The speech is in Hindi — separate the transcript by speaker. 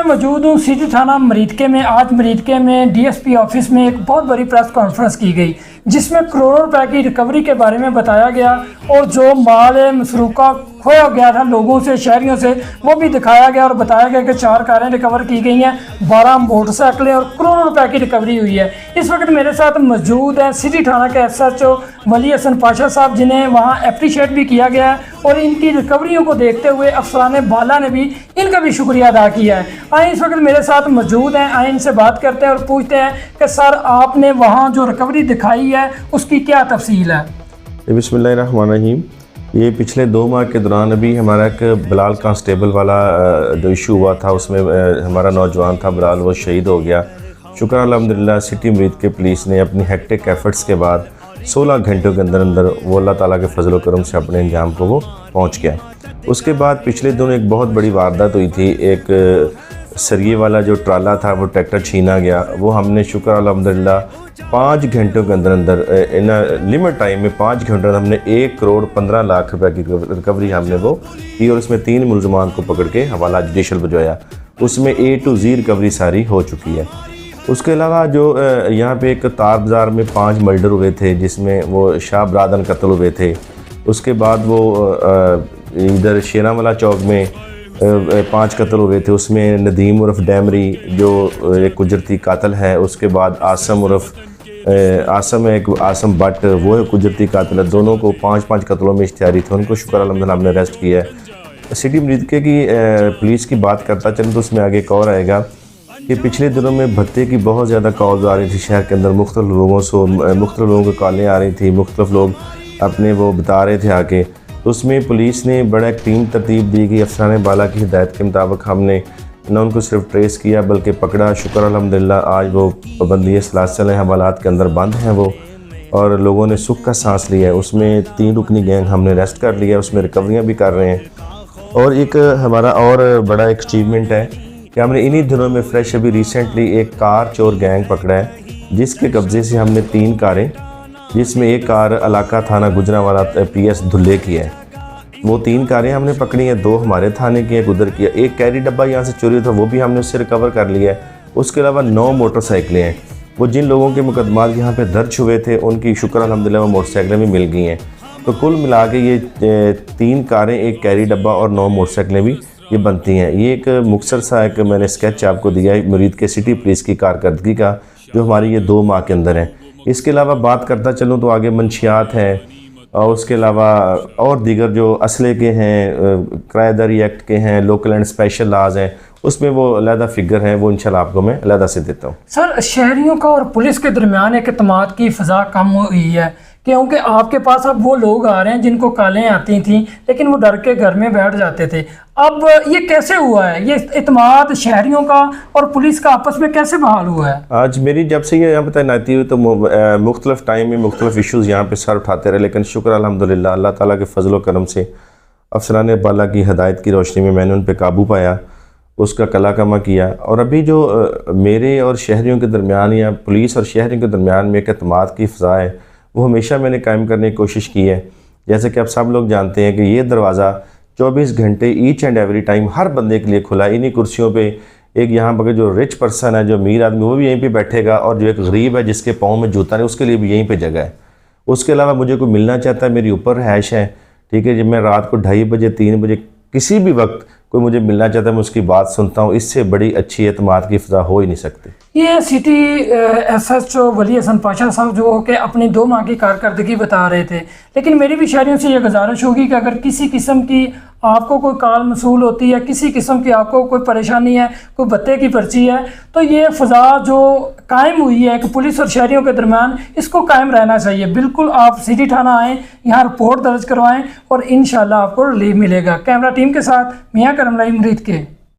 Speaker 1: मौजूद हूँ सिटी थाना मरीदके में। आज मरीदके में डीएसपी ऑफिस में एक बहुत बड़ी प्रेस कॉन्फ्रेंस की गई जिसमें करोड़ों रुपए की रिकवरी के बारे में बताया गया और जो माल मसरूका खोया गया था लोगों से, शहरियों से, वो भी दिखाया गया और बताया गया कि 4 कारें रिकवर की गई हैं, 12 मोटरसाइकिलें और करोड़ों रुपए की रिकवरी हुई है। इस वक्त मेरे साथ मौजूद हैं सिटी थाना के एसएचओ वली हसन पाशा साहब, जिन्हें वहाँ अप्रिशिएट भी किया गया है और इनकी रिकवरियों को देखते हुए अफसरान बाला ने भी इनका भी शुक्रिया अदा किया है। आए इस वक्त मेरे साथ मौजूद हैं, आए इनसे बात करते हैं और पूछते हैं कि सर आपने वहाँ जो रिकवरी दिखाई है उसकी क्या तफसील है।
Speaker 2: बिस्मिल्लाहिर्रहमानिर्रहीम। ये पिछले 2 माह के दौरान अभी हमारा एक बिलाल कांस्टेबल वाला जो इशू हुआ था उसमें हमारा नौजवान था बिलाल, वो शहीद हो गया। शुक्र अल्हम्दुलिल्लाह सिटी मरीदके पुलिस ने अपनी हेक्टिक एफर्ट्स के बाद 16 घंटों के अंदर अंदर वो अल्लाह ताला के फजल करम से अपने अंजाम को वो पहुँच गया। उसके बाद पिछले दिनों एक बहुत बड़ी वारदात हुई थी। एक सरिये वाला जो ट्राला था वो ट्रैक्टर छीना गया। वो हमने शुक्र अल्हम्दुलिल्लाह 5 घंटों के अंदर अंदर इन लिमिट टाइम में 5 घंटों में हमने 1 करोड़ 15 लाख रुपए की रिकवरी हमने वो की और उसमें 3 मुलजमान को पकड़ के हवाला जुडिशल भिजवाया। उसमें A to Z रिकवरी सारी हो चुकी है। उसके अलावा जो यहाँ पे एक तार बाज़ार में 5 मर्डर हुए थे जिसमें वो शाह बरादन कत्ल हुए थे। उसके बाद वो इधर शेरावाला चौक में 5 कत्ल हुए थे। उसमें नदीम उर्फ डैमरी जो एक गुजरती कातिल है। उसके बाद आसम उर्फ आसम भट्ट वो गुजरती कातिल है। दोनों को 5-5 कत्लों में इश्तिहारी थे, उनको शुक्र अल्हम्दुलिल्लाह हमने अरेस्ट किया है। सिटी मरीदके की पुलिस की बात करता चलें तो उसमें आगे एक और आएगा कि पिछले दिनों में भत्ते की बहुत ज़्यादा कॉल्स आ रही थी शहर के अंदर। मुख्तलिफ लोगों को कॉलें आ रही थी, मुख्तलिफ लोग अपने वो बता रहे थे आके। तो उसमें पुलिस ने बड़ा एक टीम तरतीब दी गई। अफसरान बाला की हिदायत के मुताबिक हमने न उनको सिर्फ ट्रेस किया बल्कि पकड़ा। शुक्र अल्हम्दुलिल्लाह आज वो पाबंदी सलासल हवालात के अंदर बंद हैं वो, और लोगों ने सुख का सांस लिया है। उसमें 3 रुकनी गैंग हमने अरेस्ट कर लिया, उसमें रिकवरियाँ भी कर रहे हैं। और एक हमारा और बड़ा एक अचीवमेंट है कि हमने इन्हीं दिनों में फ्रेश अभी रिसेंटली एक कार चोर गैंग पकड़ा है जिसके कब्ज़े से हमने 3 कारें, जिसमें एक कार इलाका थाना गुजरावाला PS धुल्ले की है। वो 3 कारें हमने पकड़ी हैं, 2 हमारे थाने की, एक उधर की है। एक कैरी डब्बा यहाँ से चोरी था वो भी हमने उससे रिकवर कर लिया है। उसके अलावा 9 मोटरसाइकिलें हैं। वो जिन लोगों के मुकदमात यहाँ पे दर्ज हुए थे उनकी शुक्र अल्हम्दुलिल्लाह वो मोटरसाइकिलें भी मिल गई हैं। तो कुल मिला के ये 3 कारें, एक कैरी डब्बा और 9 मोटरसाइकिलें भी ये बनती हैं। ये एक मुख्तसर सा एक मैंने स्केच आपको दिया है मरीदके सिटी पुलिस की कारकर्दगी का जो हमारी ये 2 माह के अंदर है। इसके अलावा बात करता चलूँ तो आगे मंशियात हैं और उसके अलावा और दीगर जो असले के हैं, किराएदारी एक्ट के हैं, लोकल एंड स्पेशल लाज हैं, उसमें वो अलहदा फिगर हैं, वो इंशाल्लाह आपको मैं अलहदा से देता हूँ।
Speaker 1: सर शहरियों का और पुलिस के दरमियान एक एतमाद की फ़ज़ा कम हुई है क्योंकि आपके पास अब वो लोग आ रहे हैं जिनको कालें आती थी लेकिन वो डर के घर में बैठ जाते थे। अब ये कैसे हुआ है, ये एतमाद शहरियों का और पुलिस का आपस में कैसे बहाल हुआ है?
Speaker 2: आज मेरी जब से ये यहाँ पर तैनाती हुई तो मुख्तलिफ टाइम में मुख्तलिफ इशूज़ यहाँ पे सर उठाते रहे, लेकिन शुक्र अल्हम्दुलिल्लाह अल्लाह ताला के फजल करम से अफसरान बाला की हदायत की रोशनी में मैंने उन पर काबू पाया, उसका कला कमा किया। और अभी जो मेरे और शहरियों के दरमियान या पुलिस और शहरियों के दरमियान में एक एतमाद की फ़ज़ा है वो हमेशा मैंने कायम करने की कोशिश की है। जैसे कि आप सब लोग जानते हैं कि ये दरवाज़ा 24 घंटे ईच एंड एवरी टाइम हर बंदे के लिए खुला है। इन्हीं कुर्सियों पे एक यहाँ पर जो रिच पर्सन है, जो अमीर आदमी, वो भी यहीं पे बैठेगा, और जो एक गरीब है जिसके पाँव में जूता नहीं उसके लिए भी यहीं पे जगह है। उसके अलावा मुझे कोई मिलना चाहता है, मेरी ऊपर रहायश है, ठीक है, जब मैं रात को 2:30 बजे 3 बजे किसी भी वक्त कोई मुझे मिलना चाहता है मैं उसकी बात सुनता हूँ। इससे बड़ी अच्छी एतमाद की फ़ज़ा हो ही नहीं सकती।
Speaker 1: ये सिटी SHO वली हसन पाशा साहब जो कि अपनी 2 माह की कारकर्दगी बता रहे थे, लेकिन मेरी भी शहरियों से ये गुजारिश होगी कि अगर किसी किस्म की आपको कोई कॉल मसूल होती है, किसी किस्म की आपको कोई परेशानी है, कोई भत्ते की पर्ची है, तो ये फ़ज़ा जो कायम हुई है कि पुलिस और शहरियों के दरमियान, इसको कायम रहना चाहिए। बिल्कुल आप सिटी थाना आएँ, यहाँ रिपोर्ट दर्ज करवाएँ और इंशाल्लाह आपको रिलीफ मिलेगा। कैमरा टीम के साथ मियां करमलाई मरीदके।